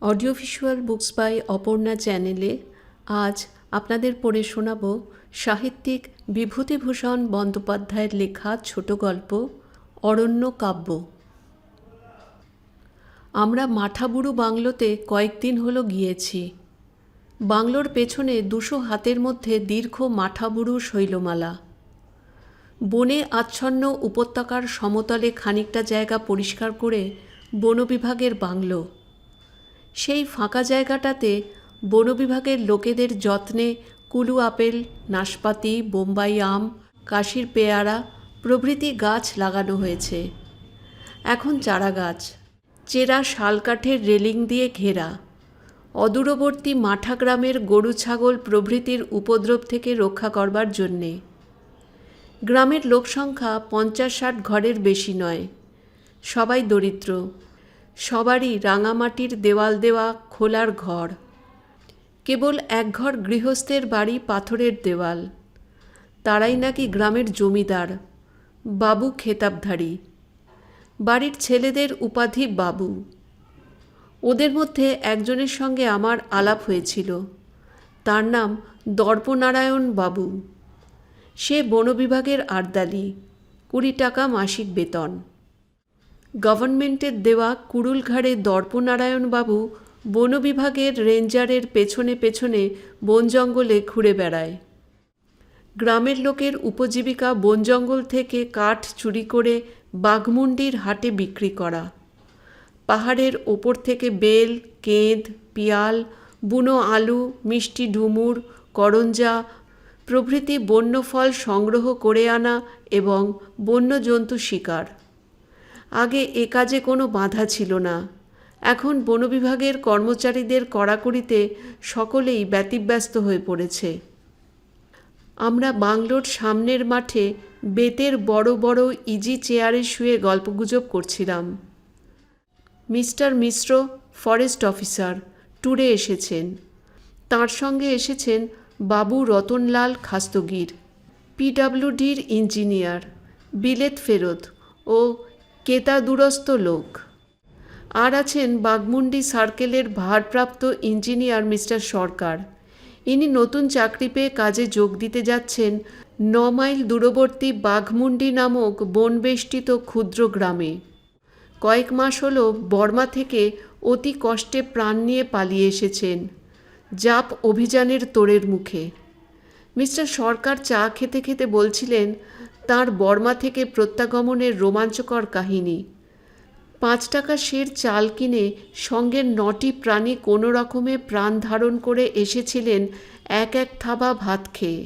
Audio visual books by Aparna চ্যানেলে আজ আপনাদের পড়ে শোনাব সাহিত্যিক বিভূতিভূষণ বন্দ্যোপাধ্যায়ের লেখা ছোট গল্প অরণ্য কাব্য। আমরা মাঠাবুরু বাংলোতে কয়েকদিন হলো গিয়েছি। বাংলোর পেছনে 200 হাতের মধ্যে দীর্ঘ মাঠাবুরু শৈলমালা। বনে আচ্ছন্ন উপত্যকার সমতলে খানিকটা জায়গা পরিষ্কার করে বন বিভাগের বাংলো। সেই ফাঁকা জায়গাটাতে বন বিভাগের লোকেদের যত্নে কুলু আপেল, নাশপাতি, বোম্বাই আম, কাশির পেয়ারা প্রভৃতি গাছ লাগানো হয়েছে। এখন চারা গাছ, চেরা শালকাঠের রেলিং দিয়ে ঘেরা। অদূরবর্তী মাঠা গ্রামের গরু ছাগল প্রভৃতির উপদ্রব থেকে রক্ষা করবার জন্যে। গ্রামের লোকসংখ্যা 50-60 ঘরের বেশি নয়। সবাই দরিদ্র, সবারই রাঙামাটির দেওয়াল দেওয়া খোলার ঘর। কেবল এক ঘর গৃহস্থের বাড়ি পাথরের দেওয়াল। তারাই নাকি গ্রামের জমিদার, বাবু খেতাবধারী। বাড়ির ছেলেদের উপাধি বাবু। ওদের মধ্যে একজনের সঙ্গে আমার আলাপ হয়েছিল। তার নাম দর্পনারায়ণ বাবু। সে বন বিভাগের আর্দালি, 20 টাকা মাসিক বেতন। গভর্নমেন্টের দেওয়া কুড়ুল ঘাড়ে দর্পনারায়ণবাবু বন বিভাগের রেঞ্জারের পেছনে পেছনে বন জঙ্গলে ঘুরে বেড়ায়। গ্রামের লোকের উপজীবিকা বন জঙ্গল থেকে কাঠ চুরি করে বাঘমুন্ডির হাটে বিক্রি করা। পাহাড়ের ওপর থেকে বেল, কেঁদ, পিয়াল, বুনো আলু, মিষ্টি ডুমুর, করঞ্জা প্রভৃতি বন্য ফল সংগ্রহ করে আনা এবং বন্য জন্তু শিকার। আগে এ কাজে কোনো বাধা ছিল না। এখন বন বিভাগের কর্মচারীদের কড়াকড়িতে সকলেই ব্যতিব্যস্ত হয়ে পড়েছে। আমরা বাংলোর সামনের মাঠে বেতের বড় বড় ইজি চেয়ারে শুয়ে গল্পগুজব করছিলাম। মিস্টার মিশ্র ফরেস্ট অফিসার ট্যুরে এসেছেন। তাঁর সঙ্গে এসেছেন বাবু রতনলাল খাস্তগির, পিডব্লিউডির ইঞ্জিনিয়ার, বিলেত ফেরত ও কেতাদুরস্ত লোক। আর আছেন বাঘমুন্ডি সার্কেলের ভারপ্রাপ্ত ইঞ্জিনিয়ার মিস্টার সরকার। ইনি নতুন চাকরি পেয়ে কাজে যোগ দিতে যাচ্ছেন 9 মাইল দূরবর্তী বাঘমুন্ডি নামক বনবেষ্টিত ক্ষুদ্র গ্রামে। কয়েক মাস হলো বর্মা থেকে অতি কষ্টে প্রাণ নিয়ে পালিয়ে এসেছেন, জাপ অভিযানের তোড়ের মুখে। মিস্টার সরকার চা খেতে খেতে বলছিলেন তাঁর বর্মা থেকে প্রত্যাগমনের রোমাঞ্চকর কাহিনী। 5 টাকা সের চাল কিনে সঙ্গের 9টি প্রাণী কোনো রকমে প্রাণ ধারণ করে এসেছিলেন এক থাবা ভাত খেয়ে।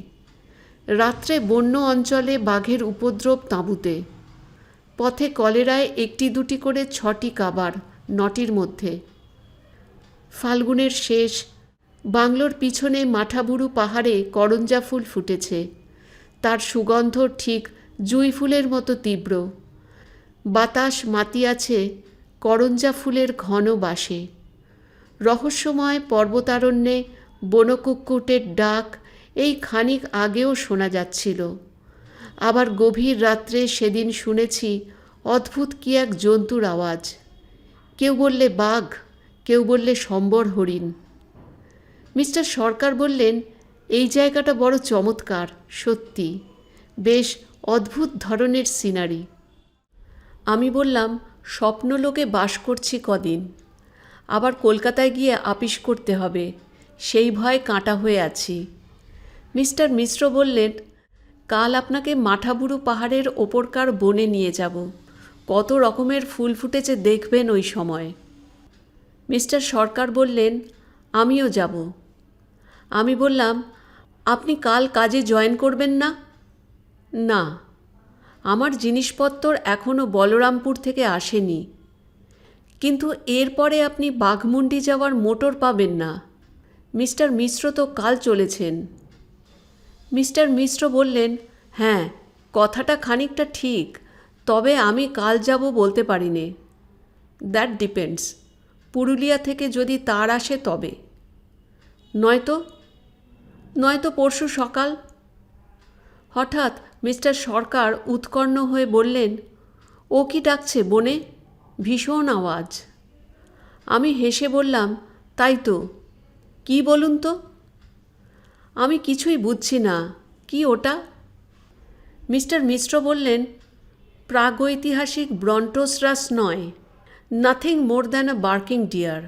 রাত্রে বন্য অঞ্চলে বাঘের উপদ্রব তাঁবুতে। পথে কলেরায় 1-2টি করে 6টি কাবার, 9টির মধ্যে। ফাল্গুনের শেষ। বাংলোর পিছনে মাঠাবুরু পাহাড়ে করঞ্জা ফুল ফুটেছে। তার সুগন্ধ ঠিক জুঁই ফুলের মতো তীব্র। বাতাস মাতিয়াছে করঞ্জা ফুলের ঘন বাসে। রহস্যময় পর্বতারণ্যে বনকুক্কুটের ডাক এই খানিক আগেও শোনা যাচ্ছিল। আবার গভীর রাত্রে সেদিন শুনেছি অদ্ভুত কি এক জন্তুর আওয়াজ। কেউ বললে বাঘ, কেউ বললে সম্বর হরিণ। মিস্টার সরকার বললেন এই জায়গাটা বড় চমৎকার, সত্যি বেশ অদ্ভুত ধরনের সিনারি। আমি বললাম স্বপ্নলোকে বাস করছি কদিন, আবার কলকাতায় গিয়ে আপিস করতে হবে, সেই ভয়ে কাঁটা হয়ে আছি। মিস্টার মিশ্র বললেন কাল আপনাকে মাঠাবুরু পাহাড়ের ওপরকার বনে নিয়ে যাব, কত রকমের ফুল ফুটেছে দেখবেন ওই সময়। মিস্টার সরকার বললেন আমিও যাব। আমি বললাম আপনি কাল কাজে জয়েন করবেন না? না, আমার জিনিসপত্র এখনও বলরামপুর থেকে আসেনি। কিন্তু এরপরে আপনি বাঘমুন্ডি যাওয়ার মোটর পাবেন না। মিস্টার মিশ্র তো কাল চলেছেন। মিস্টার মিশ্র বললেন হ্যাঁ, কথাটা খানিকটা ঠিক, তবে আমি কাল যাব বলতে পারি নে। That depends. পুরুলিয়া থেকে যদি তার আসে তবে, নয়তো পরশু সকাল। হঠাৎ মিস্টার সরকার উৎকণ্ঠ হয়ে বললেন ও কি ডাকছে বনে, ভীষণ আওয়াজ। আমি হেসে বললাম, তাই তো। কি বলুন তো? আমি কিছুই বুঝছি না। কি ওটা? মিস্টার মিশ্র বললেন, প্রাগৈতিহাসিক ব্রন্টোসরাস নয়, nothing more than a barking deer.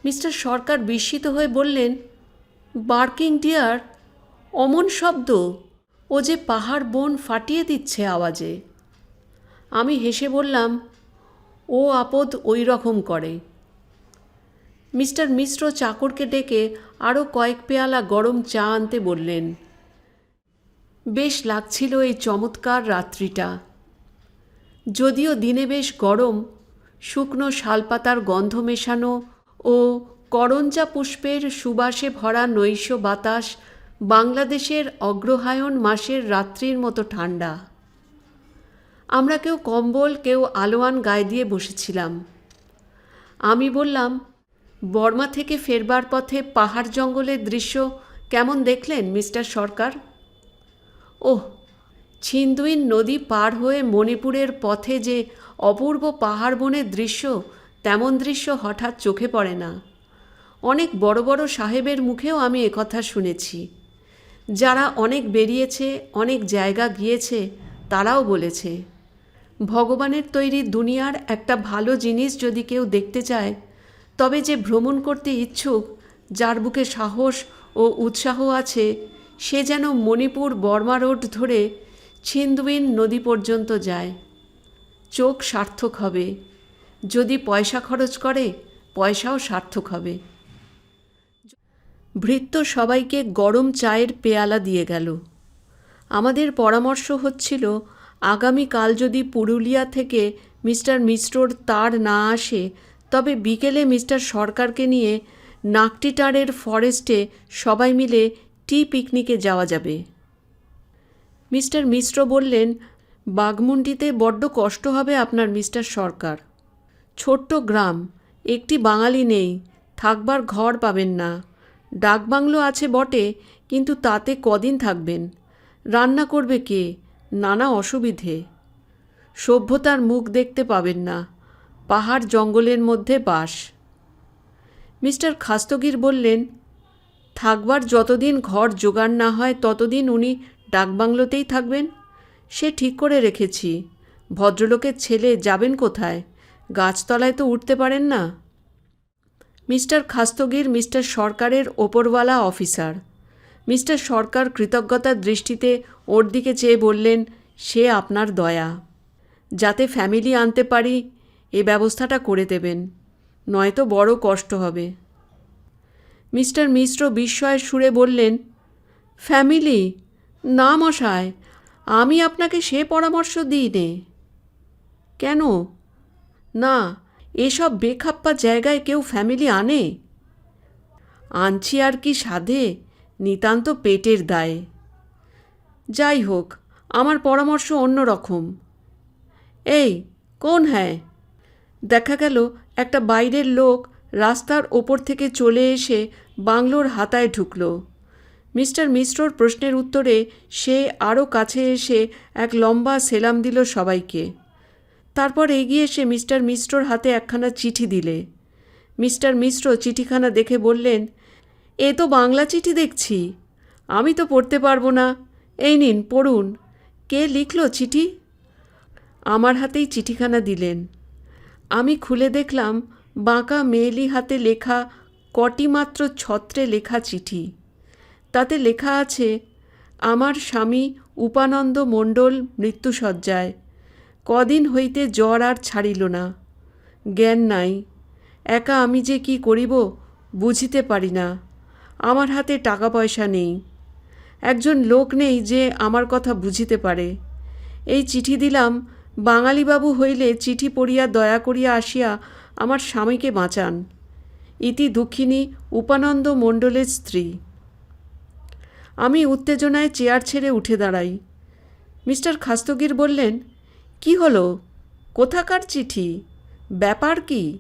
Mister Sarkar বিস্মিত হয়ে বললেন, বার্কিং ডিয়ার? অমন শব্দ! ও যে পাহাড় বন ফাটিয়ে দিচ্ছে আওয়াজে। আমি হেসে বললাম, ও আপদ ওই রকম করে। মিস্টার মিশ্র চাকরকে ডেকে আরও কয়েক পেয়ালা গরম চা আনতে বললেন। বেশ লাগছিল এই চমৎকার রাত্রিটা। যদিও দিনে বেশ গরম, শুকনো শালপাতার গন্ধ মেশানো ও করঞ্জা পুষ্পের সুবাসে ভরা নৈশ বাতাস বাংলাদেশের অগ্রহায়ণ মাসের রাত্রির মতো ঠান্ডা। আমরা কেউ কম্বল, কেউ আলোয়ান গায়ে দিয়ে বসেছিলাম। আমি বললাম, বর্মা থেকে ফেরবার পথে পাহাড় জঙ্গলের দৃশ্য কেমন দেখলেন মিস্টার সরকার? ওহ, ছিন্দুইন নদী পার হয়ে মণিপুরের পথে যে অপূর্ব পাহাড় বনের দৃশ্য, তেমন দৃশ্য হঠাৎ চোখে পড়ে না। অনেক বড় বড় সাহেবের মুখেও আমি একথা শুনেছি। যারা অনেক বেরিয়েছে, অনেক জায়গা গিয়েছে, তারাও বলেছে, ভগবানের তৈরি দুনিয়ার একটা ভালো জিনিস যদি কেউ দেখতে চায়, তবে যে ভ্রমণ করতে ইচ্ছুক, যার বুকে সাহস ও উৎসাহ আছে, সে যেন মণিপুর বর্মা রোড ধরে ছিন্দুইন নদী পর্যন্ত যায়। চোখ সার্থক হবে। যদি পয়সা খরচ করে, পয়সাও সার্থক হবে। ভৃত্য সবাইকে গরম চায়ের পেয়ালা দিয়ে গেল। আমাদের পরামর্শ হচ্ছিল, আগামীকাল যদি পুরুলিয়া থেকে মিস্টার মিশ্রর তার না আসে, তবে বিকেলে মিস্টার সরকারকে নিয়ে নাকটিটারের ফরেস্টে সবাই মিলে টি পিকনিকে যাওয়া যাবে। মিস্টার মিশ্র বললেন, বাঘমুন্ডিতে বড্ড কষ্ট হবে আপনার মিস্টার সরকার। ছোট্ট গ্রাম, একটি বাঙালি নেই, থাকবার ঘর পাবেন না। ডাকবাংলো আছে বটে, কিন্তু তাতে কদিন থাকবেন? রান্না করবে কে? নানা অসুবিধে। সভ্যতার মুখ দেখতে পাবেন না। পাহাড় জঙ্গলের মধ্যে বাস। মিস্টার খাস্তগির বললেন, থাকবার যতদিন ঘর জোগাড় না হয় ততদিন উনি ডাকবাংলোতেই থাকবেন। সে ঠিক করে রেখেছি। ভদ্রলোকের ছেলে যাবেন কোথায়? গাছতলায় তো উঠতে পারেন না। মিস্টার খাস্তগির মিস্টার সরকারের ওপরওয়ালা অফিসার। মিস্টার সরকার কৃতজ্ঞতার দৃষ্টিতে ওর দিকে চেয়ে বললেন, সে আপনার দয়া। যাতে ফ্যামিলি আনতে পারি, এ ব্যবস্থাটা করে দেবেন, নয়তো বড় কষ্ট হবে। মিস্টার মিশ্র বিস্ময়ের সুরে বললেন, ফ্যামিলি? না মশায়, আমি আপনাকে সে পরামর্শ দিই নে। কেন? না, এসব বেখাপ্পা জায়গায় কেউ ফ্যামিলি আনে? আনছি আর কি সাধে, নিতান্ত পেটের দায়ে। যাই হোক, আমার পরামর্শ অন্য রকম। এই কোন? হ্যাঁ, দেখা গেল একটা বাইরের লোক রাস্তার ওপর থেকে চলে এসে বাংলোর হাতায় ঢুকল। মিস্টার মিশ্রর প্রশ্নের উত্তরে সে আরও কাছে এসে এক লম্বা সেলাম দিল সবাইকে। তারপর এগিয়ে এসে মিস্টার মিশ্রর হাতে একখানা চিঠি দিলে। মিস্টার মিশ্র চিঠিখানা দেখে বললেন, এ তো বাংলা চিঠি দেখছি। আমি তো পড়তে পারবো না। এই নিন, পড়ুন। কে লিখল চিঠি? আমার হাতেই চিঠিখানা দিলেন। আমি খুলে দেখলাম বাঁকা মেয়েলি হাতে লেখা কটি মাত্র ছত্রে লেখা চিঠি। তাতে লেখা আছে, আমার স্বামী উপানন্দ মণ্ডল মৃত্যুশয্যায়। কদিন হইতে জ্বর আর ছাড়িল না। জ্ঞান নাই। একা আমি যে কি করিব বুঝিতে পারি না। আমার হাতে টাকা পয়সা নেই। একজন লোক নেই যে আমার কথা বুঝিতে পারে। এই চিঠি দিলাম, বাঙালিবাবু হইলে চিঠি পড়িয়া দয়া করিয়া আসিয়া আমার স্বামীকে বাঁচান। ইতি দুঃখিনী উপানন্দ মণ্ডলের স্ত্রী। আমি উত্তেজনায় চেয়ার ছেড়ে উঠে দাঁড়াই। মিস্টার খাস্তগির বললেন, কি হলো? কোথাকার চিঠি? ব্যাপার কি?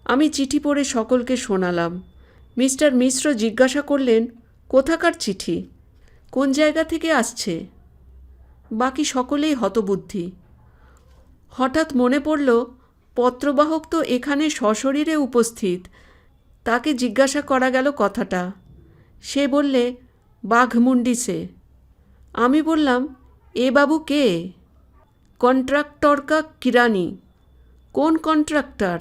আমি চিঠি পড়ে সকলকে শোনালাম। মিস্টার মিশ্র জিজ্ঞাসা করলেন, কোথাকার চিঠি? কোন জায়গা থেকে আসছে? বাকি সকলেই হতবুদ্ধি। হঠাৎ মনে পড়ল, পত্রবাহক তো এখানে সশরীরে উপস্থিত, তাকে জিজ্ঞাসা করা গেল কথাটা। সে বললে, বাঘমুন্ডি সে। আমি বললাম, এ বাবু কে? কন্ট্রাক্টর কা কিরানি। কোন কন্ট্রাক্টর?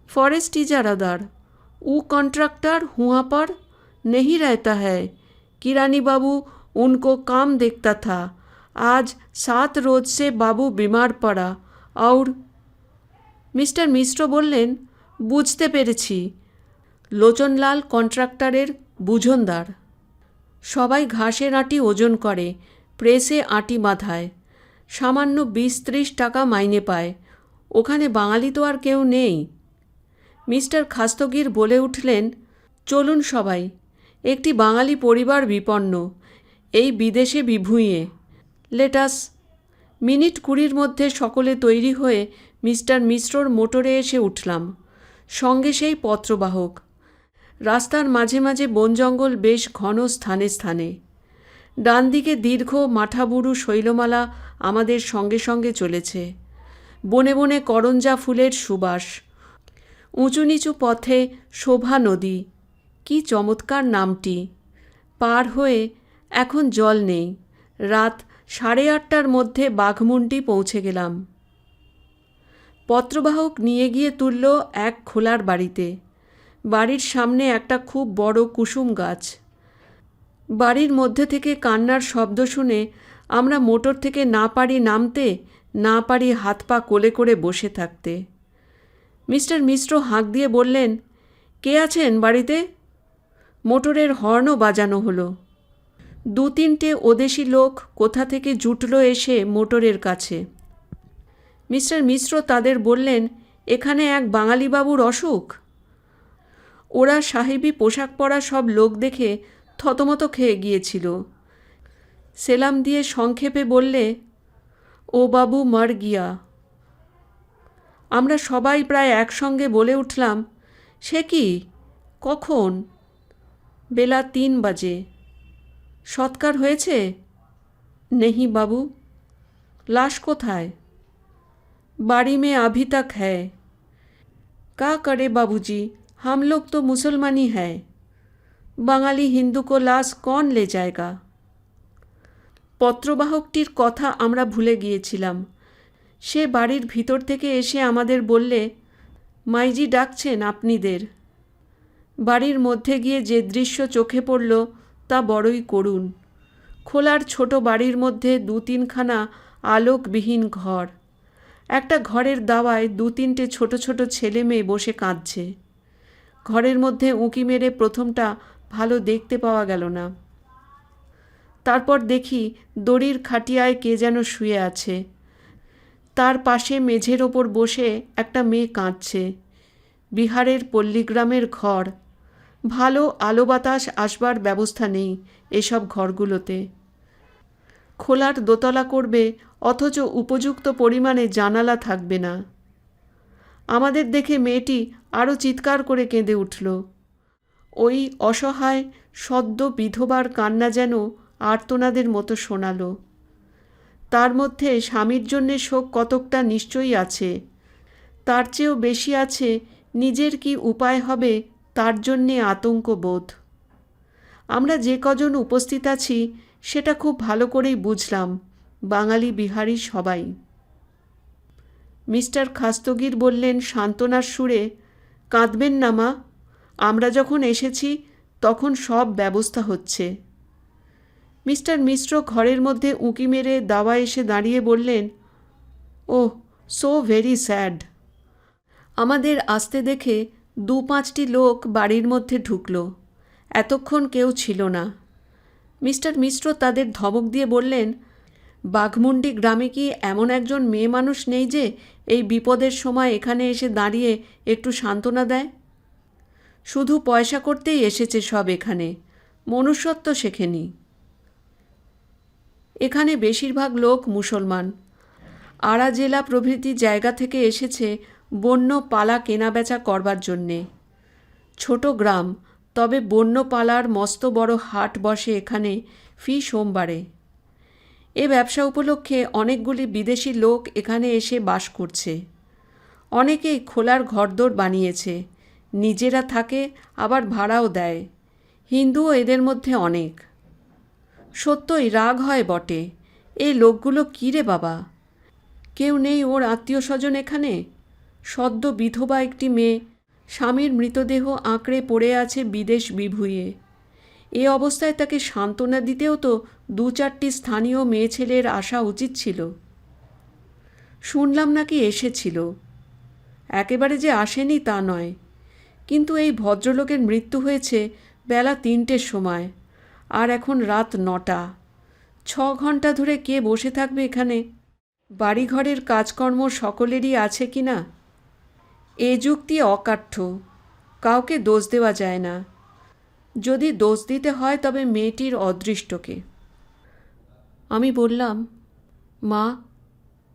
फॉरेस्ट इजारादार। वो कॉन्ट्रैक्टर हुआ पर नहीं रहता है। किरानी बाबू उनको काम देखता था। आज 7 रोज से बाबू बीमार पड़ा और मिस्टर मिश्र बोलें, बुझते पेरेছি। লোচনলাল কন্ট্রাক্টরের বুঝনদার। সবাই ঘাসের আঁটি ওজন করে, প্রেসে আঁটি বাঁধায়, সামান্য 20-30 টাকা মাইনে পায়। ওখানে বাঙালি তো আর কেউ নেই। মিস্টার খাস্তগির বলে উঠলেন, চলুন সবাই, একটি বাঙালি পরিবার বিপন্ন, এই বিদেশে বিভুঁইয়ে। লেটাস। মিনিট 20 মধ্যে সকলে তৈরি হয়ে মিস্টার মিশ্রর মোটরে এসে উঠলাম, সঙ্গে সেই পত্রবাহক। রাস্তার মাঝে মাঝে বন জঙ্গল বেশ ঘন স্থানে স্থানে। ডান দিকে দীর্ঘ মাঠাবুরু শৈলমালা আমাদের সঙ্গে সঙ্গে চলেছে। বনে বনে করঞ্জা ফুলের সুবাস। উঁচু নিচু পথে শোভা নদী, কি চমৎকার নামটি। পার হয়ে এখন জল নেই। রাত 8:30টার মধ্যে বাঘমুন্ডি পৌঁছে গেলাম। পত্রবাহক নিয়ে গিয়ে তুলল এক খোলার বাড়িতে। বাড়ির সামনে একটা খুব বড় কুসুম গাছ। বাড়ির মধ্যে থেকে কান্নার শব্দ শুনে আমরা মোটর থেকে না পারি নামতে, না পারি হাত পা কোলে করে বসে থাকতে। মিস্টার মিশ্র হাঁক দিয়ে বললেন, কে আছেন বাড়িতে? মোটরের হর্নও বাজানো হলো। 2-3টে ওদেশি লোক কোথা থেকে জুটল এসে মোটরের কাছে। মিস্টার মিশ্র তাদের বললেন, এখানে এক বাঙালি বাবুর অসুখ। ওরা সাহেবি পোশাক পরা সব লোক দেখে থতমত খেয়ে গিয়েছিল। সেলাম দিয়ে সংক্ষেপে বললে, ও বাবু মর গিয়া। আমরা সবাই প্রায় একসঙ্গে বলে উঠলাম, সে কি, কখন? বেলা 3 বাজে। সৎকার হয়েছে? নেহি বাবু। লাশ কোথায়? बाड़ी में अभी तक है। क्या करे बाबूजी, हम लोग तो मुसलमानी है। বাঙালি হিন্দু को लाश कौन ले जाएगा? পত্রবাহকটির কথা আমরা ভুলে গিয়েছিলাম। সে বাড়ির ভিতর থেকে এসে আমাদের বললে, মাইজি ডাকছেন আপনিদের। বাড়ির মধ্যে গিয়ে যে দৃশ্য চোখে পড়ল তা বড়ই করুণ। খোলার ছোট বাড়ির মধ্যে 2-3খানা আলোকবিহীন ঘর। একটা ঘরের দাওয়ায় 2-3টে ছোট ছোট ছেলে মেয়ে বসে কাঁদছে। ঘরের মধ্যে উঁকি মেরে প্রথমটা ভালো দেখতে পাওয়া গেল না। তারপর দেখি দড়ির খাটিয়ায় কে যেন শুয়ে আছে। তার পাশে মেঝের ওপর বসে একটা মেয়ে কাঁদছে। বিহারের পল্লীগ্রামের ঘর। ভালো আলো বাতাস আসবার ব্যবস্থা নেই এসব ঘরগুলোতে। খোলার দোতলা করবে অথচ উপযুক্ত পরিমাণে জানালা থাকবে না। আমাদের দেখে মেয়েটি আরও চিৎকার করে কেঁদে উঠল। ওই অসহায় সদ্য বিধবার কান্না যেন আর্তনাদের মতো শোনাল। তার মধ্যে স্বামীর জন্যে শোক কতকটা নিশ্চয়ই আছে, তার চেয়েও বেশি আছে নিজের কি উপায় হবে তার জন্যে আতঙ্ক বোধ। আমরা যে কজন উপস্থিত আছি সেটা খুব ভালো করেই বুঝলাম, বাঙালি বিহারি সবাই। মিস্টার খাস্তগির বললেন সান্ত্বনার সুরে, কাঁদবেন না মা, আমরা যখন এসেছি তখন সব ব্যবস্থা হচ্ছে। মিস্টার মিশ্র ঘরের মধ্যে উঁকি মেরে দাওয়া এসে দাঁড়িয়ে বললেন, ওহ, সো ভেরি স্যাড। আমাদের আসতে দেখে 2-5টি লোক বাড়ির মধ্যে ঢুকল। এতক্ষণ কেউ ছিল না। মিস্টার মিশ্র তাদের ধমক দিয়ে বললেন, বাঘমুন্ডি গ্রামে কি এমন একজন মেয়ে মানুষ নেই যে এই বিপদের সময় এখানে এসে দাঁড়িয়ে একটু সান্ত্বনা দেয়? শুধু পয়সা করতেই এসেছে সব এখানে, মনুষ্যত্ব শেখেনি। এখানে বেশিরভাগ লোক মুসলমান। আড়া জেলা প্রভৃতি জায়গা থেকে এসেছে বন্য পালা কেনাবেচা করবার জন্যে। ছোট গ্রাম, তবে বন্য পালার মস্ত বড় হাট বসে এখানে ফি সোমবারে। এ ব্যবসা উপলক্ষে অনেকগুলি বিদেশি লোক এখানে এসে বাস করছে। অনেকেই খোলার ঘরদোর বানিয়েছে, নিজেরা থাকে আবার ভাড়াও দেয়। হিন্দুও এদের মধ্যে অনেক। সত্যই রাগ হয় বটে, এই লোকগুলো কী রে বাবা! কেউ নেই ওর আত্মীয় স্বজন এখানে? সদ্য বিধবা একটি মেয়ে, স্বামীর মৃতদেহ আঁকড়ে পড়ে আছে বিদেশ বিভুঁইয়ে। এ অবস্থায় তাকে সান্ত্বনা দিতেও তো 2-4টি স্থানীয় মেয়ে ছেলের আসা উচিত ছিল। শুনলাম নাকি এসেছিল। একেবারে যে আসেনি তা নয়, কিন্তু এই ভদ্রলোকের মৃত্যু হয়েছে বেলা 3টের সময়, আর এখন রাত 9টা। 6 ঘন্টা ধরে কে বসে থাকবে এখানে? বাড়িঘরের কাজকর্ম সকলেরই আছে কি না? এ যুক্তি অকাঠ্য, কাউকে দোষ দেওয়া যায় না। যদি দোষ দিতে হয় তবে মেয়েটির অদৃষ্টকে। আমি বললাম, মা,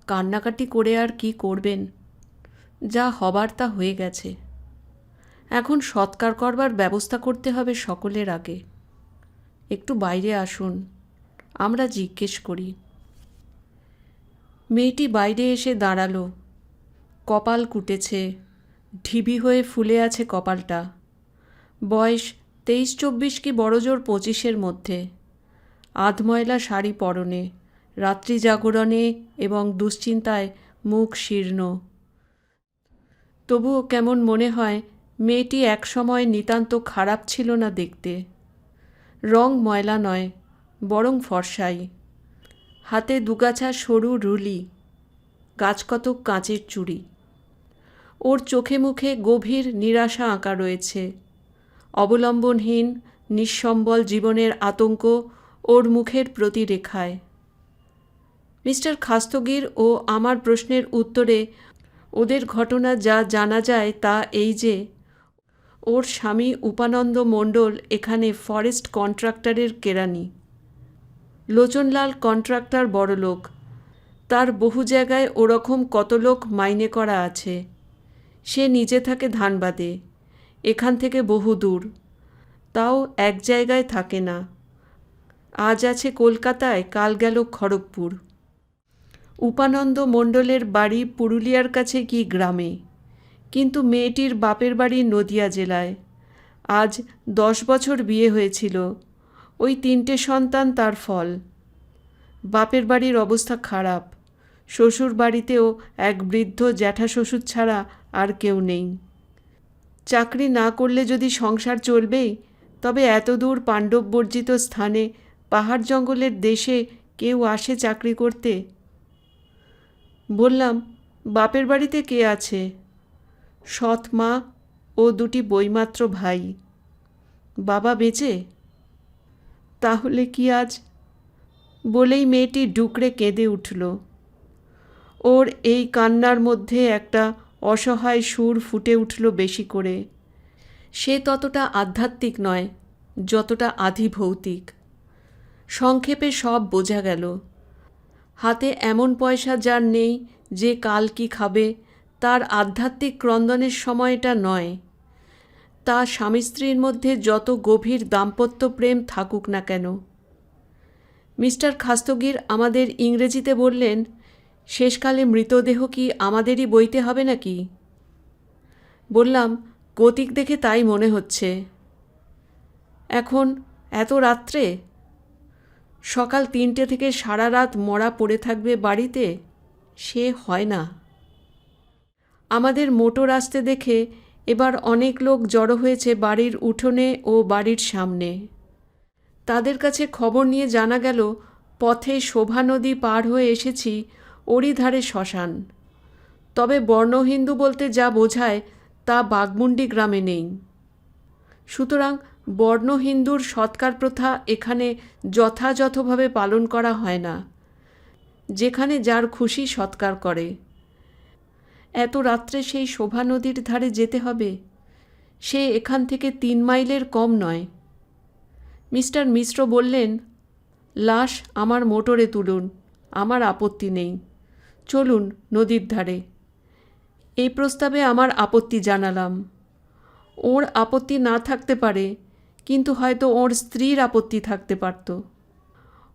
কান্নাকাটি করে আর কি করবেন? যা হবার তা হয়ে গেছে। এখন সৎকার করবার ব্যবস্থা করতে হবে সকলের আগে। একটু বাইরে আসুন, আমরা জিজ্ঞেস করি। মেয়েটি বাইরে এসে দাঁড়ালো। কপাল কুটেছে, ঢিবি হয়ে ফুলে আছে কপালটা। বয়স 23-24 কি বড়জোর 25-এর মধ্যে। আধময়লা শাড়ি পরনে, রাত্রি জাগরণে এবং দুশ্চিন্তায় মুখ শীর্ণ। তবুও কেমন মনে হয় মেয়েটি একসময় নিতান্ত খারাপ ছিল না দেখতে। রং ময়লা নয়, বরং ফর্সাই। হাতে দুগাছা সরু রুলি, গাছকতক কাঁচের চুড়ি। ওর চোখে মুখে গভীর নিরাশা আঁকা রয়েছে। অবলম্বনহীন নিঃসম্বল জীবনের আতঙ্ক ওর মুখের প্রতিরেখায়। মিস্টার খাস্তগীর ও আমার প্রশ্নের উত্তরে ওদের ঘটনা যা জানা যায় তা এই যে, ওর স্বামী উপানন্দ মণ্ডল এখানে ফরেস্ট কন্ট্রাক্টরের কেরানি। লোচনলাল কন্ট্রাক্টর বড়লোক, তার বহু জায়গায় ওরকম কত লোক মাইনে করা আছে। সে নিজে থাকে ধানবাদে, এখান থেকে বহু দূর, তাও এক জায়গায় থাকে না। আজ আছে কলকাতায়, কাল গেল খড়গপুর। উপানন্দ মণ্ডলের বাড়ি পুরুলিয়ার কাছে কি গ্রামে, কিন্তু মেয়েটির বাপের বাড়ি নদিয়া জেলায়। আজ 10 বছর বিয়ে হয়েছিল, ওই 3টে সন্তান তার ফল। বাপের বাড়ির অবস্থা খারাপ, শ্বশুর বাড়িতেও এক বৃদ্ধ জ্যাঠা শ্বশুর ছাড়া আর কেউ নেই। চাকরি না করলে যদি সংসার চলবেই, তবে এত দূর পাণ্ডব বর্জিত স্থানে পাহাড় জঙ্গলের দেশে কেউ আসে চাকরি করতে? বললাম, বাপের বাড়িতে কে আছে? সৎ মা ও 2টি বইমাত্র ভাই। বাবা বেঁচে? তাহলে কি আজ? বলেই মেয়েটি ডুকরে কেঁদে উঠল। ওর এই কান্নার মধ্যে একটা অসহায় সুর ফুটে উঠল বেশি করে। সে ততটা আধ্যাত্মিক নয় যতটা আধিভৌতিক। সংক্ষেপে সব বোঝা গেল। হাতে এমন পয়সা যার নেই যে কাল কি খাবে, তার আধ্যাত্মিক ক্রন্দনের সময়টা নয়। তা স্বামী স্ত্রীর মধ্যে যত গভীর দাম্পত্য প্রেম থাকুক না কেন। মিস্টার খাস্তগীর আমাদের ইংরেজিতে বললেন, শেষকালে মৃতদেহ কি আমাদেরই বইতে হবে নাকি? বললাম, গতিক দেখে তাই মনে হচ্ছে। এখন এত রাত্রে? সকাল 3টে থেকে সারা রাত মরা পড়ে থাকবে বাড়িতে? সে হয় না। আমাদের মোটর আসতে দেখে এবার অনেক লোক জড়ো হয়েছে বাড়ির উঠোনে ও বাড়ির সামনে। তাদের কাছে খবর নিয়ে জানা গেল পথে শোভা নদী পার হয়ে এসেছি, ওরই ধারে শ্মশান। তবে বর্ণহিন্দু বলতে যা বোঝায় তা বাঘমুন্ডি গ্রামে নেই। সুতরাং বর্ণহিন্দুর সৎকার প্রথা এখানে যথাযথভাবে পালন করা হয় না। যেখানে যার খুশি সৎকার করে। এত রাত্রে সেই শোভা নদীর ধারে যেতে হবে? সে এখান থেকে 3 মাইলের কম নয়। মিস্টার মিশ্র বললেন, লাশ আমার মোটরে তুলুন, আমার আপত্তি নেই। চলুন নদীর ধারে। এই প্রস্তাবে আমার আপত্তি জানালাম। ওর আপত্তি না থাকতে পারে, কিন্তু হয়তো ওর স্ত্রীর আপত্তি থাকতে পারত।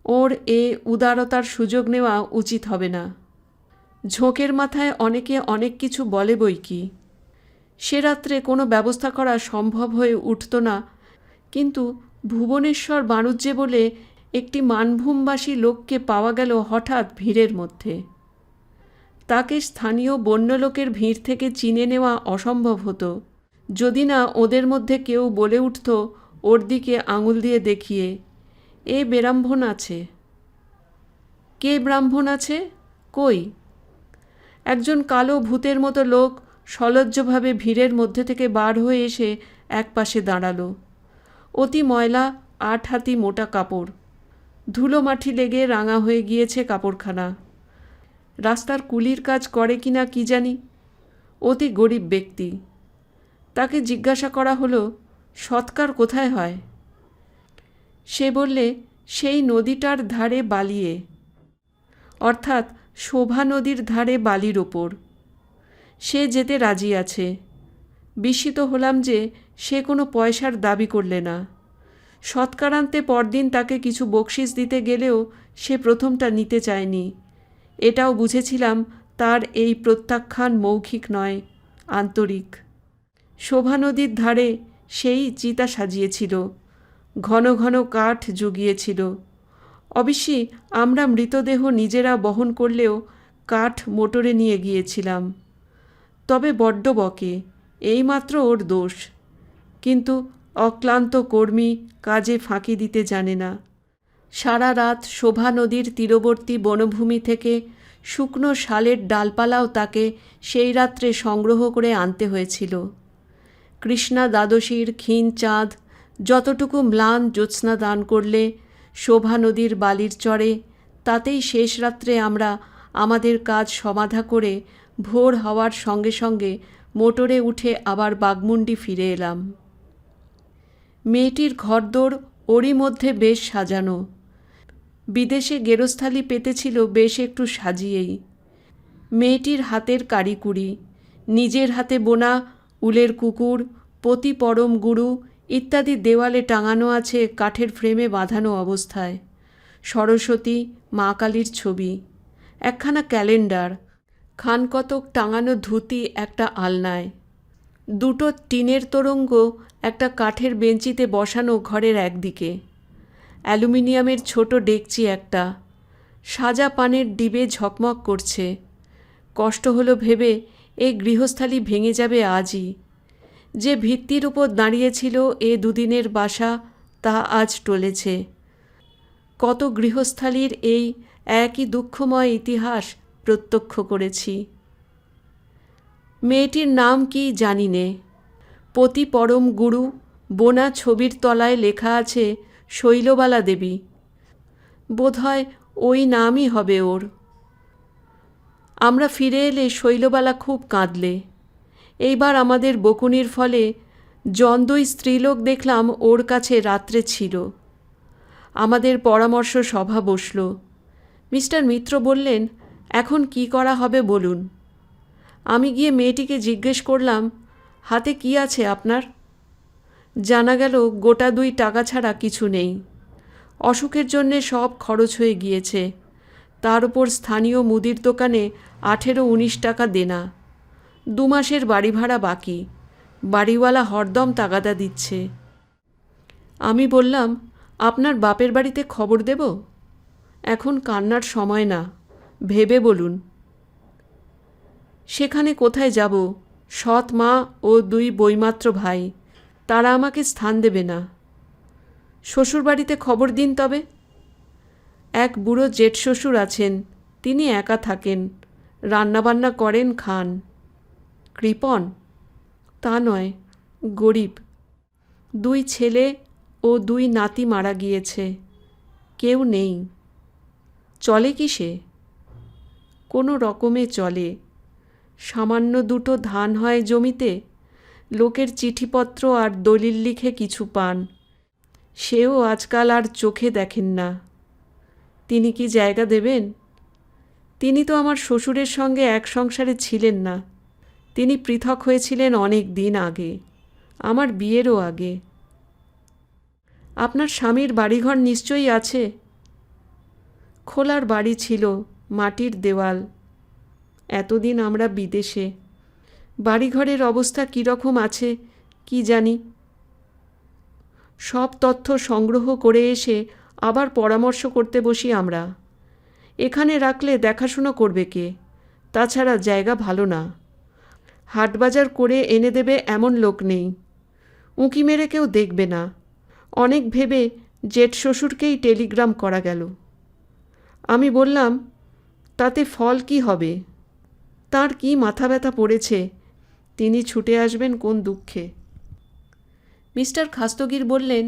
ওর এ উদারতার সুযোগ নেওয়া উচিত হবে না। ঝোঁকের মাথায় অনেকে অনেক কিছু বলে বই কি। সে রাত্রে কোনো ব্যবস্থা করা সম্ভব হয়ে উঠত না, কিন্তু ভুবনেশ্বর বাণুজ্যে বলে একটি মানভূমবাসী লোককে পাওয়া গেল হঠাৎ ভিড়ের মধ্যে। তাকে স্থানীয় বন্য লোকের ভিড় থেকে চিনে নেওয়া অসম্ভব হতো, যদি না ওদের মধ্যে কেউ বলে উঠত ওর দিকে আঙুল দিয়ে দেখিয়ে, এ ব্রাহ্মণ আছে। কে ব্রাহ্মণ আছে? কই? একজন কালো ভূতের মতো লোক সলজ্জভাবে ভিড়ের মধ্যে থেকে বার হয়ে এসে একপাশে দাঁড়ালো। অতি ময়লা, 8 হাতি মোটা কাপড়, ধুলো মাটি লেগে রাঙা হয়ে গিয়েছে কাপড়খানা। রাস্তার কুলির কাজ করে কিনা কি জানি। অতি গরিব ব্যক্তি। তাকে জিজ্ঞাসা করা হলো, সৎকার কোথায় হয়? সে বললে, সেই নদীটার ধারে বালিয়ে, অর্থাৎ শোভা নদীর ধারে বালির ওপর। সে যেতে রাজি আছে। বিস্মিত হলাম যে সে কোনো পয়সার দাবি করলে না। সৎকারান্তে পরদিন তাকে কিছু বকশিস দিতে গেলেও সে প্রথমটা নিতে চায়নি। এটাও বুঝেছিলাম তার এই প্রত্যাখ্যান মৌখিক নয়, আন্তরিক। শোভা নদীর ধারে সেই চিতা সাজিয়েছিল, ঘন ঘন কাঠ জুগিয়েছিল। অবশ্যই আমরা মৃতদেহ নিজেরা বহন করলেও কাঠ মোটরে নিয়ে গিয়েছিলাম। তবে বড্ড বকে, এইমাত্র ওর দোষ। কিন্তু অক্লান্ত কর্মী, কাজে ফাঁকি দিতে জানে না। সারা রাত শোভা নদীর তীরবর্তী বনভূমি থেকে শুকনো শালের ডালপালাও তাকে সেই রাত্রে সংগ্রহ করে আনতে হয়েছিল। কৃষ্ণা দ্বাদশীর ক্ষীণ চাঁদ যতটুকু ম্লান জ্যোৎস্না দান করলে শোভা নদীর বালির চরে, তাতেই শেষ রাত্রে আমরা আমাদের কাজ সমাধা করে ভোর হওয়ার সঙ্গে সঙ্গে মোটরে উঠে আবার বাঘমুন্ডি ফিরে এলাম। মেয়েটির ঘরদোর ওরই মধ্যে বেশ সাজানো। বিদেশে গেরস্থালি পেতেছিল বেশ একটু সাজিয়েই। মেয়েটির হাতের কারিকুরি, নিজের হাতে বোনা উলের কুকুর, পতি পরম গুরু ইত্যাদি দেওয়ালে টাঙানো আছে কাঠের ফ্রেমে বাঁধানো অবস্থায়। সরস্বতী, মা কালীর ছবি, একখানা ক্যালেন্ডার, খানকতক টাঙানো ধুতি একটা আলনায়, দুটো টিনের তোরঙ্গ একটা কাঠের বেঞ্চিতে বসানো ঘরের একদিকে, অ্যালুমিনিয়ামের ছোট ডেকচি একটা, সাজা পানের ডিবে ঝকমক করছে। কষ্ট হলো ভেবে এই গৃহস্থালি ভেঙে যাবে আজই। যে ভিত্তির উপর দাঁড়িয়েছিল এ দুদিনের বাসা, তা আজ টলেছে। কত গৃহস্থালির এই একই দুঃখময় ইতিহাস প্রত্যক্ষ করেছি। মেয়েটির নাম কি জানি নে। পতি পরম গুরু বোনা ছবির তলায় লেখা আছে শৈলবালা দেবী। বোধহয় ওই নামই হবে ওর। আমরা ফিরে এলে শৈলবালা খুব কাঁদলে। এইবার আমাদের বকুনির ফলে জন্দই স্ত্রীলোক দেখলাম ওর কাছে রাত্রে ছিল। আমাদের পরামর্শ সভা বসল। মিস্টার মিত্র বললেন, এখন কি করা হবে বলুন। আমি গিয়ে মেয়েটিকে জিজ্ঞেস করলাম, হাতে কি আছে আপনার? জানা গেল গোটা 2 টাকা ছাড়া কিছু নেই। অসুখের জন্যে সব খরচ হয়ে গিয়েছে। তার উপর স্থানীয় মুদির দোকানে 18-19 টাকা দেনা। 2 মাসের বাড়ি ভাড়া বাকি। বাড়িওয়ালা হরদম তাগাদা দিচ্ছে। আমি বললাম, আপনার বাপের বাড়িতে খবর দেব? এখন কান্নার সময় না, ভেবে বলুন। সেখানে কোথায় যাব? সৎ মা ও 2 বৈমাত্র ভাই, তারা আমাকে স্থান দেবে না। শ্বশুরবাড়িতে খবর দিন তবে। এক বুড়ো জেঠ শ্বশুর আছেন, তিনি একা থাকেন, রান্নাবান্না করেন, খান। কৃপণ? তা নয়, গরিব। 2 ছেলে ও 2 নাতি মারা গিয়েছে। কেউ নেই। চলে কিসে? কোনো রকমে চলে। সামান্য 2টো ধান হয় জমিতে, লোকের চিঠিপত্র আর দলিল লিখে কিছু পান, সেও আজকাল আর চোখে দেখেন না। তিনি কি জায়গা দেবেন? তিনি তো আমার শ্বশুরের সঙ্গে এক সংসারে ছিলেন না। তিনি পৃথক হয়েছিলেন অনেক দিন আগে, আমার বিয়েরও আগে। আপনার স্বামীর বাড়িঘর নিশ্চয়ই আছে? খোলার বাড়ি ছিল, মাটির দেওয়াল। এতদিন আমরা বিদেশে, বাড়িঘরের অবস্থা কীরকম আছে কি জানি। সব তথ্য সংগ্রহ করে এসে আবার পরামর্শ করতে বসি আমরা। এখানে রাখলে দেখাশুনো করবে কে? তাছাড়া জায়গা ভালো না, হাটবাজার করে এনে দেবে এমন লোক নেই, উঁকি মেরে কেউ দেখবে না। অনেক ভেবে জেঠ শ্বশুরকেই টেলিগ্রাম করা গেল। আমি বললাম, তাতে ফল কি হবে? তার কি মাথা ব্যথা পড়েছে, তিনি ছুটে আসবেন কোন দুঃখে। মিস্টার খাস্তগির বললেন,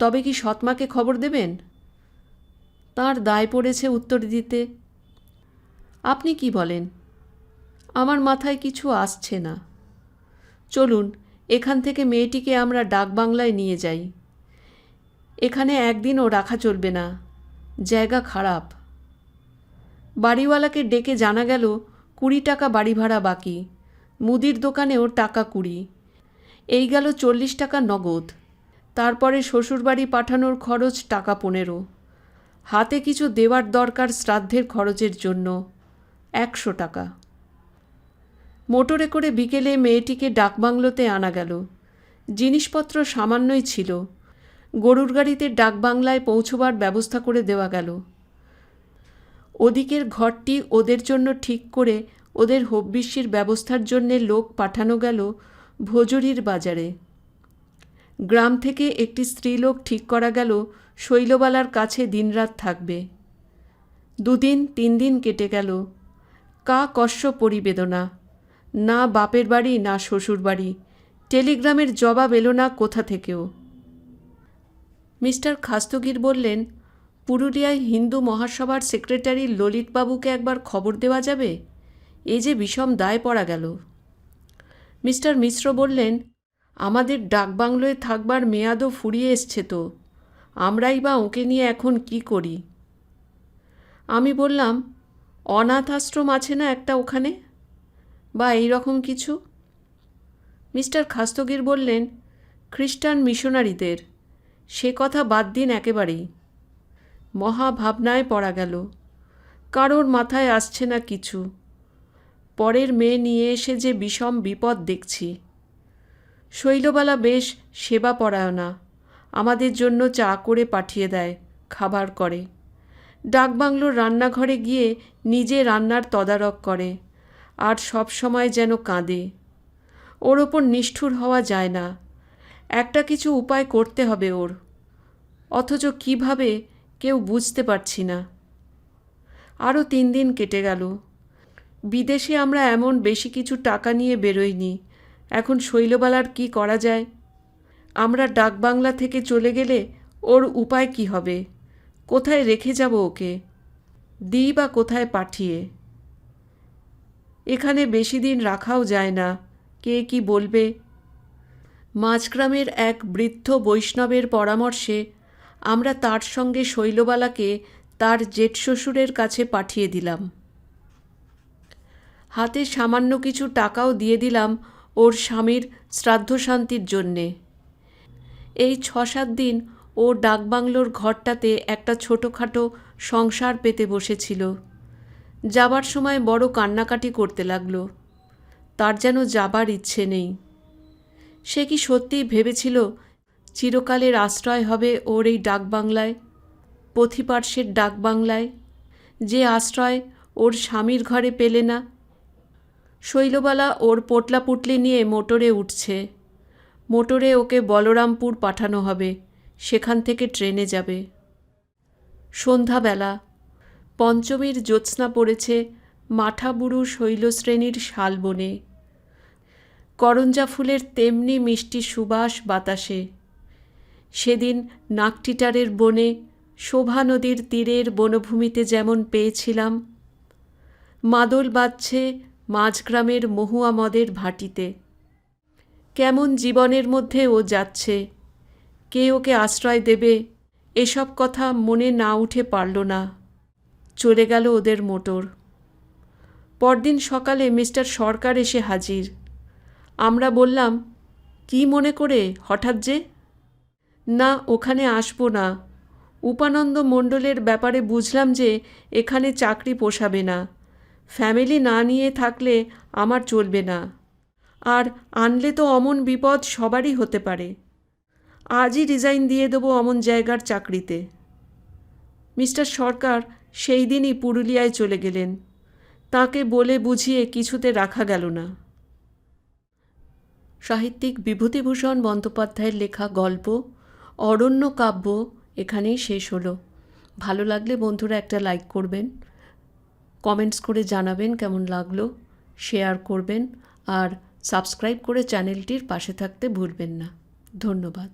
তবে কি সৎমাকে খবর দেবেন? তার দায় পড়েছে উত্তর দিতে। আপনি কি বলেন? আমার মাথায় কিছু আসছে না। চলুন এখান থেকে মেয়েটিকে আমরা ডাকবাংলায় নিয়ে যাই। এখানে একদিনও রাখা চলবে না, জায়গা খারাপ। বাড়িওয়ালাকে ডেকে জানা গেল 20 টাকা বাড়ি ভাড়া বাকি, মুদির দোকানেও টাকা 20, এই গেল 40 টাকা নগদ। তারপরে শ্বশুরবাড়ি পাঠানোর খরচ টাকা 15, হাতে কিছু দেওয়ার দরকার শ্রাদ্ধের খরচের জন্য 100 টাকা। মোটরে করে বিকেলে মেয়েটিকে ডাকবাংলোতে আনা গেল। জিনিসপত্র সামান্যই ছিল, গরুর গাড়িতে ডাকবাংলায় পৌঁছবার ব্যবস্থা করে দেওয়া গেল। ওদিকের ঘরটি ওদের জন্য ঠিক করে ওদের হব্বিষ্যির ব্যবস্থার জন্যে লোক পাঠানো গেল ভোজরির বাজারে। গ্রাম থেকে একটি স্ত্রীলোক ঠিক করা গেল শৈলবালার কাছে দিনরাত থাকবে। 2 দিন 3 দিন কেটে গেল। কা কস্য পরিবেদনা, না বাপের বাড়ি না শ্বশুর বাড়ি, টেলিগ্রামের জবাব এলো না কোথা থেকেও। মিস্টার খাস্তগির বললেন, পুরুলিয়ায় হিন্দু মহাসভার সেক্রেটারি ললিতবাবুকে একবার খবর দেওয়া যাবে, এই যে বিষম দায় পড়া গেল। মিস্টার মিশ্র বললেন, আমাদের ডাকবাংলোয় থাকবার মেয়াদও ফুরিয়ে এসছে তো, আমরাই বা ওকে নিয়ে এখন কি করি? আমি বললাম, অনাথ আশ্রম আছে না একটা ওখানে, বা এই রকম কিছু। মিস্টার খাস্তগির বললেন, খ্রিস্টান মিশনারিদের, সে কথা বাদ দিন একেবারেই। মহা ভাবনায় পড়া গেল। কারোর মাথায় আসছে না কিছু। পরের মেয়ে নিয়ে এসে যে বিষম বিপদ দেখছি। শৈলবালা বেশ সেবাপরায়ণা, আমাদের জন্য চা করে পাঠিয়ে দেয়, খাবার করে। ডাকবাংলোর রান্নাঘরে গিয়ে নিজে রান্নার তদারক করে, আর সব সময় যেন কাঁদে। ওর ওপর নিষ্ঠুর হওয়া যায় না, একটা কিছু উপায় করতে হবে ওর, অথচ কিভাবে কেউ বুঝতে পারছি না। আরও 3 দিন কেটে গেল। বিদেশে আমরা এমন বেশি কিছু টাকা নিয়ে বেরোইনি, এখন শৈলবালার কি করা যায়? আমরা ডাকবাংলা থেকে চলে গেলে ওর উপায় কি হবে? কোথায় রেখে যাব ওকে? দিই বা কোথায় পাঠিয়ে? এখানে বেশি দিন রাখাও যায় না, কে কি বলবে। মাঝগ্রামের এক বৃদ্ধ বৈষ্ণবের পরামর্শে আমরা তার সঙ্গে শৈলবালাকে তার জেঠ শ্বশুরের কাছে পাঠিয়ে দিলাম। হাতে সামান্য কিছু টাকাও দিয়ে দিলাম ওর স্বামীর শ্রাদ্ধশান্তির জন্যে। এই 6-7 দিন ও ডাকবাংলোর ঘরটাতে একটা ছোটোখাটো সংসার পেতে বসেছিল। যাবার সময় বড় কান্নাকাটি করতে লাগলো, তার যেন যাবার ইচ্ছে নেই। সে কি সত্যিই ভেবেছিল চিরকালের আশ্রয় হবে ওর এই ডাকবাংলায়, পথিপার্শ্বের ডাকবাংলায়, যে আশ্রয় ওর স্বামীর ঘরে পেলে না? শৈলবালা ওর পোটলাপুটলি নিয়ে মোটরে উঠছে। মোটরে ওকে বলরামপুর পাঠানো হবে, সেখান থেকে ট্রেনে যাবে। সন্ধ্যাবেলা, পঞ্চমীর জ্যোৎস্না পড়েছে মাঠাবুরু শৈলশ্রেণীর শালবনে। করঞ্জা ফুলের তেমনি মিষ্টি সুবাস বাতাসে। সেদিন নাকটিটারের বনে, শোভা নদীর তীরের বনভূমিতে যেমন পেয়েছিলাম, মাদল বাজছে মাঝগ্রামের মহুয়া মদের ভাটিতে। কেমন জীবনের মধ্যে ও যাচ্ছে, কে ওকে আশ্রয় দেবে, এসব কথা মনে না উঠে পারল না। চলে গেল ওদের মোটর। পরদিন সকালে মিস্টার সরকার এসে হাজির। আমরা বললাম, কি মনে করে হঠাৎ যে? না, ওখানে আসবো না, উপানন্দ মণ্ডলের ব্যাপারে বুঝলাম যে এখানে চাকরি পোষাবে না, ফ্যামিলি না নিয়ে থাকলে আমার চলবে না, আর আনলে তো অমন বিপদ সবারই হতে পারে। আজই রিজাইন দিয়ে দেবো অমন জায়গার চাকরিতে। মিস্টার সরকার সেই দিনই পুরুলিয়ায় চলে গেলেন। তাকে বলে বুঝিয়ে কিছুতে রাখা গেল না। সাহিত্যিক বিভূতিভূষণ বন্দ্যোপাধ্যায়ের লেখা গল্প অরণ্য কাব্য এখানেই শেষ হলো। ভালো লাগলে বন্ধুরা একটা লাইক করবেন, কমেন্টস করে জানাবেন কেমন লাগলো, শেয়ার করবেন আর সাবস্ক্রাইব করে চ্যানেলটির পাশে থাকতে ভুলবেন না। ধন্যবাদ।